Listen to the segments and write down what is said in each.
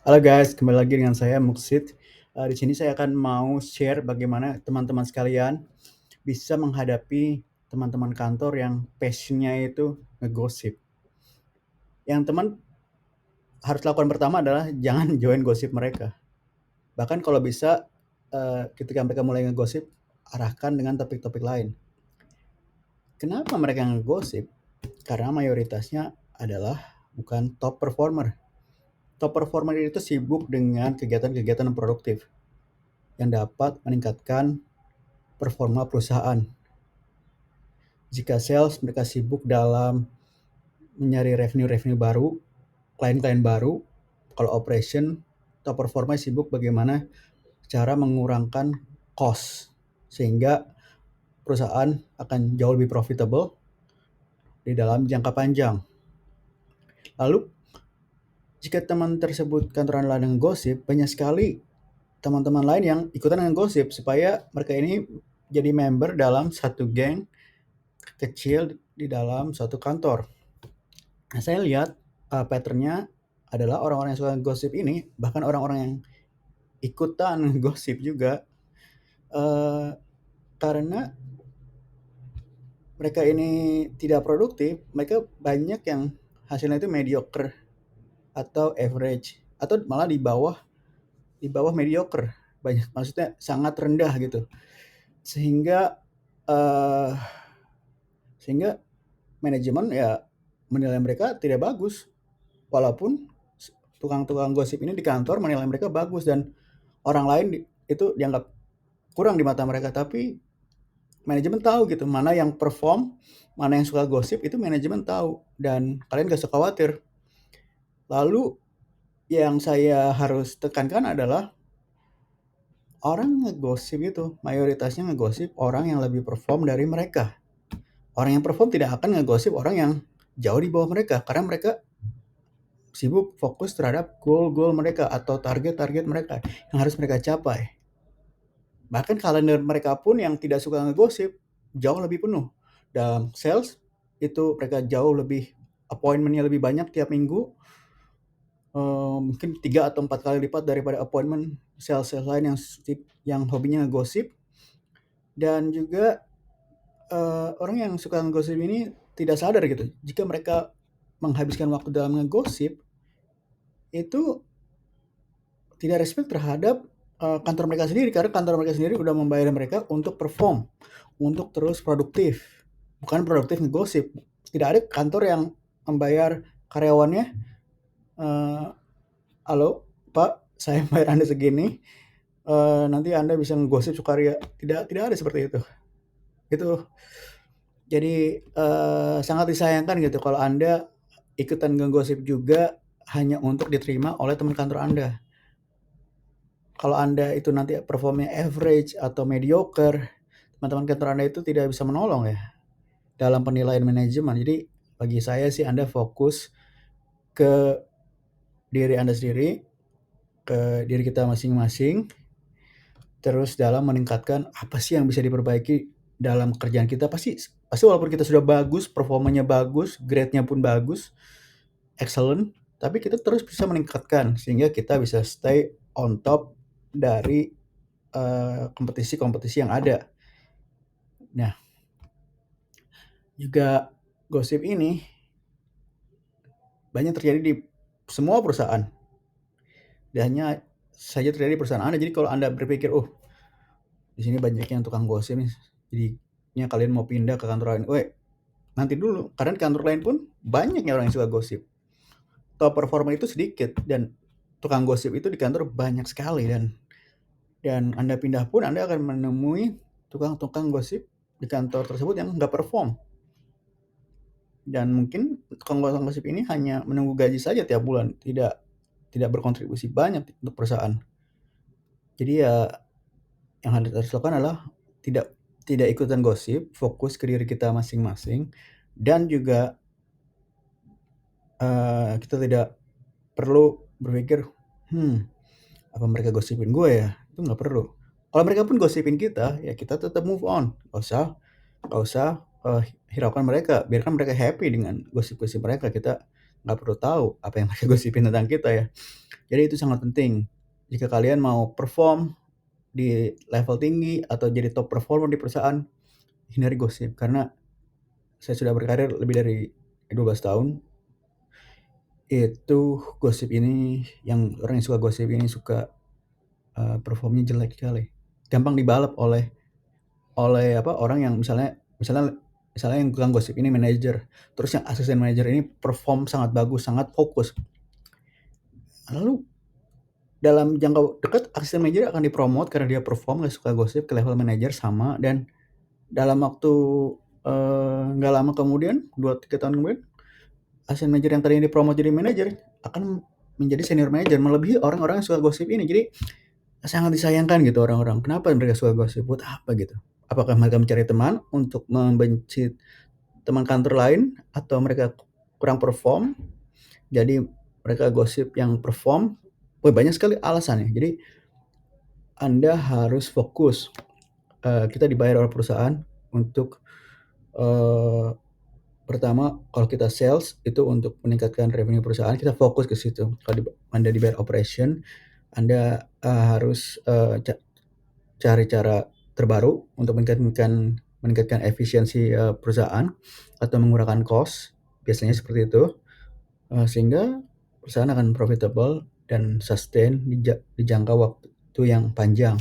Halo guys, kembali lagi dengan saya Muksid. Di sini saya akan mau share bagaimana teman-teman sekalian bisa menghadapi teman-teman kantor yang passion-nya itu ngegosip. Yang teman harus lakukan pertama adalah jangan join gosip mereka. Bahkan kalau bisa, ketika mereka mulai ngegosip, arahkan dengan topik-topik lain. Kenapa mereka ngegosip? Karena mayoritasnya adalah bukan top performer. Top performer itu sibuk dengan kegiatan-kegiatan yang produktif yang dapat meningkatkan performa perusahaan. Jika sales, mereka sibuk dalam mencari revenue-revenue baru, klien-klien baru. Kalau operation, top performer sibuk bagaimana cara mengurangkan cost, sehingga perusahaan akan jauh lebih profitable di dalam jangka panjang. Lalu, jika teman tersebut kantoran ladang gosip, banyak sekali teman-teman lain yang ikutan dengan gosip supaya mereka ini jadi member dalam satu geng kecil di dalam suatu kantor. Nah, saya lihat pattern-nya adalah orang-orang yang suka gosip ini, bahkan orang-orang yang ikutan gosip juga, eee, karena mereka ini tidak produktif, mereka banyak yang hasilnya itu mediocre atau average, atau malah di bawah mediocre, banyak maksudnya sangat rendah gitu. Sehingga, eee, sehingga manajemen ya menilai mereka tidak bagus, walaupun tukang-tukang gosip ini di kantor menilai mereka bagus dan orang lain itu dianggap kurang di mata mereka, tapi manajemen tahu gitu mana yang perform, mana yang suka gosip itu manajemen tahu dan kalian gak usah khawatir. Lalu yang saya harus tekankan adalah orang ngegosip itu mayoritasnya ngegosip orang yang lebih perform dari mereka. Orang yang perform tidak akan ngegosip orang yang jauh di bawah mereka karena mereka sibuk fokus terhadap goal-goal mereka atau target-target mereka yang harus mereka capai. Bahkan kalender mereka pun yang tidak suka ngegosip, jauh lebih penuh. Dalam sales, itu mereka jauh lebih appointment-nya lebih banyak tiap minggu, mungkin 3 atau 4 kali lipat daripada appointment sales-sales lain yang hobinya ngegosip. Dan juga, orang yang suka ngegosip ini tidak sadar gitu, jika mereka menghabiskan waktu dalam ngegosip, itu tidak respect terhadap, kantor mereka sendiri, karena kantor mereka sendiri udah membayar mereka untuk perform, untuk terus produktif, bukan produktif ngegosip. Tidak ada kantor yang membayar karyawannya, eee, "Halo Pak, saya bayar Anda segini, nanti Anda bisa ngegosip sukaria." Tidak ada seperti itu. Itu jadi, sangat disayangkan gitu kalau Anda ikutan ngegosip juga hanya untuk diterima oleh teman kantor Anda. Kalau Anda itu nanti performnya average atau mediocre, teman-teman kantor Anda itu tidak bisa menolong ya, dalam penilaian manajemen. Jadi bagi saya sih Anda fokus ke diri Anda sendiri, ke diri kita masing-masing, terus dalam meningkatkan apa sih yang bisa diperbaiki dalam kerjaan kita. Pasti pasti walaupun kita sudah bagus, performanya bagus, grade-nya pun bagus, excellent, tapi kita terus bisa meningkatkan sehingga kita bisa stay on top dari, kompetisi-kompetisi yang ada. Nah, juga gosip ini banyak terjadi di semua perusahaan, tidak hanya saja terjadi di perusahaan Anda. Jadi kalau Anda berpikir, "Oh, di sini banyak yang tukang gosip nih, jadinya kalian mau pindah ke kantor lain." Weh, nanti dulu, karena di kantor lain pun banyak ya orang yang suka gosip. Top performer itu sedikit dan tukang gosip itu di kantor banyak sekali dan Anda pindah pun Anda akan menemui tukang-tukang gosip di kantor tersebut yang nggak perform. Dan mungkin tukang-tukang gosip ini hanya menunggu gaji saja tiap bulan, tidak berkontribusi banyak untuk perusahaan. Jadi ya yang harus dilakukan adalah tidak tidak ikutan gosip, fokus ke diri kita masing-masing dan juga, kita tidak perlu berpikir, "Hmm, apa mereka gosipin gue ya?" Itu nggak perlu. Kalau mereka pun gosipin kita, ya kita tetap move on, nggak usah, hiraukan mereka, biarkan mereka happy dengan gosip-gosip mereka, kita nggak perlu tahu apa yang mereka gosipin tentang kita ya. Jadi itu sangat penting. Jika kalian mau perform di level tinggi atau jadi top performer di perusahaan, hindari gosip. Karena saya sudah berkarir lebih dari 12 tahun, itu gosip ini, orang yang suka gosip ini suka performnya jelek sekali. Gampang dibalap oleh orang yang misalnya yang tukang gosip ini manajer, terus yang asisten manajer ini perform sangat bagus, sangat fokus. Lalu dalam jangka dekat asisten manajer akan dipromot karena dia perform, nggak suka gosip, ke level manajer sama, dan dalam waktu nggak lama kemudian, 2-3 tahun kemudian, asisten manajer yang tadinya dipromot jadi manajer akan menjadi senior manajer, melebihi orang-orang yang suka gosip ini. Jadi sangat disayangkan gitu orang-orang. Kenapa mereka suka gosip? Buat apa gitu? Apakah mereka mencari teman untuk membenci teman kantor lain, atau mereka kurang perform? Jadi mereka gosip yang perform. Banyak sekali alasannya. Jadi Anda harus fokus. Kita dibayar oleh perusahaan untuk pertama, kalau kita sales itu untuk meningkatkan revenue perusahaan, kita fokus ke situ. Kalau Anda dibayar operation, Anda harus cari cara terbaru untuk meningkatkan efisiensi perusahaan atau mengurangkan cost, biasanya seperti itu, sehingga perusahaan akan profitable dan sustain di jangka waktu yang panjang.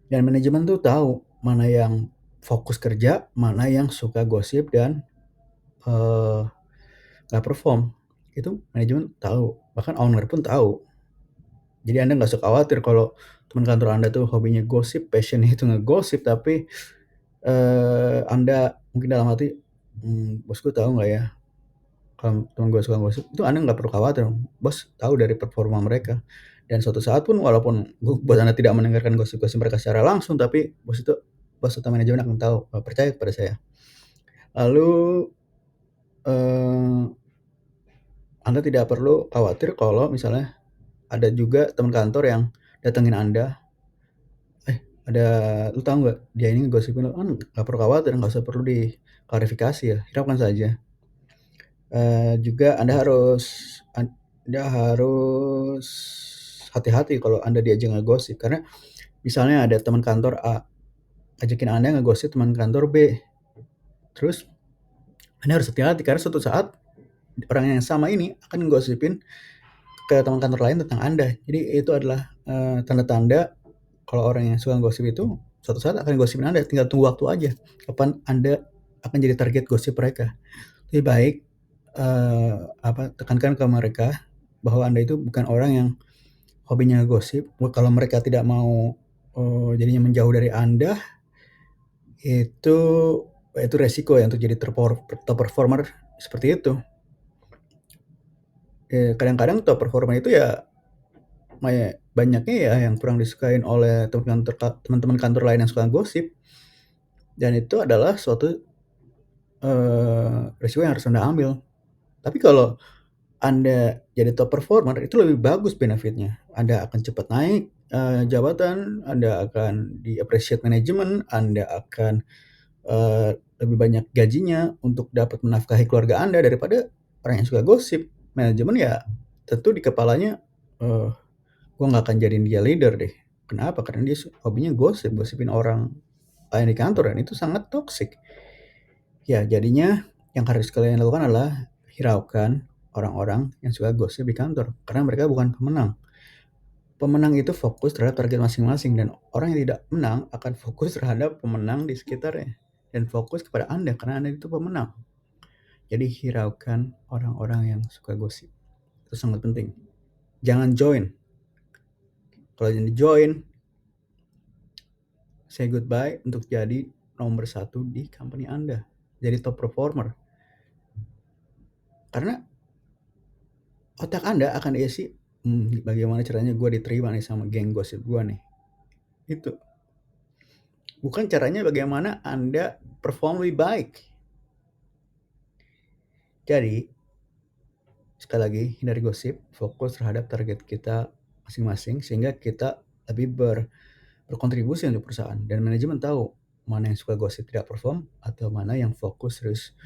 Dan manajemen tuh tahu mana yang fokus kerja, mana yang suka gosip dan nggak perform. Itu manajemen tahu, bahkan owner pun tahu. Jadi Anda nggak usah khawatir kalau teman kantor Anda tuh hobinya gosip, passion itu ngegosip, tapi Anda mungkin dalam hati, bosku tahu nggak ya kalau teman gue suka gosip. Itu Anda nggak perlu khawatir, bos tahu dari performa mereka. Dan suatu saat pun, walaupun bos Anda tidak mendengarkan gosip-gosip mereka secara langsung, tapi bos atau manajemen akan tahu, percaya kepada saya. Lalu Anda tidak perlu khawatir kalau misalnya ada juga teman kantor yang datengin Anda, lu tahu nggak dia ini ngegosipin lu? Nggak perlu khawatir, nggak usah perlu diklarifikasi ya, hiraukan saja. Juga Anda harus hati-hati kalau Anda diajak ngegosip, karena misalnya ada teman kantor A ajakin Anda ngegosip teman kantor B, terus Anda harus hati-hati karena suatu saat orang yang sama ini akan ngegosipin ke teman kantor lain tentang Anda. Jadi itu adalah tanda-tanda kalau orang yang suka gosip itu suatu saat akan gosipin Anda. Tinggal tunggu waktu aja kapan Anda akan jadi target gosip mereka. Lebih baik tekankan ke mereka bahwa Anda itu bukan orang yang hobinya gosip. Kalau mereka tidak mau jadinya menjauh dari Anda, itu resiko ya untuk jadi top performer seperti itu. Kadang-kadang top performer itu ya banyaknya ya yang kurang disukain oleh teman-teman kantor lain yang suka gosip, dan itu adalah suatu risiko yang harus Anda ambil. Tapi kalau Anda jadi top performer, itu lebih bagus benefitnya. Anda akan cepat naik jabatan, Anda akan di-appreciate manajemen, Anda akan lebih banyak gajinya untuk dapat menafkahi keluarga Anda daripada orang yang suka gosip. Manajemen ya tentu di kepalanya, gue nggak akan jadiin dia leader deh. Kenapa? Karena dia hobinya gosipin orang lain di kantor, dan itu sangat toksik. Ya, jadinya yang harus kalian lakukan adalah hiraukan orang-orang yang suka gosip di kantor, karena mereka bukan pemenang. Pemenang itu fokus terhadap target masing-masing, dan orang yang tidak menang akan fokus terhadap pemenang di sekitarnya dan fokus kepada Anda karena Anda itu pemenang. Jadi hiraukan orang-orang yang suka gosip. Itu sangat penting. Jangan join. Kalau join, say goodbye untuk jadi nomor 1 di company Anda. Jadi top performer. Karena otak Anda akan diisi, bagaimana caranya gue diterima nih sama geng gosip gue nih. Itu. Bukan caranya bagaimana Anda perform lebih baik. Jadi, sekali lagi, hindari gosip, fokus terhadap target kita masing-masing, sehingga kita lebih berkontribusi untuk perusahaan. Dan manajemen tahu mana yang suka gosip tidak perform, atau mana yang fokus terus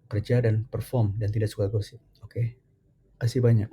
kerja dan perform dan tidak suka gosip. Oke? Kasih banyak.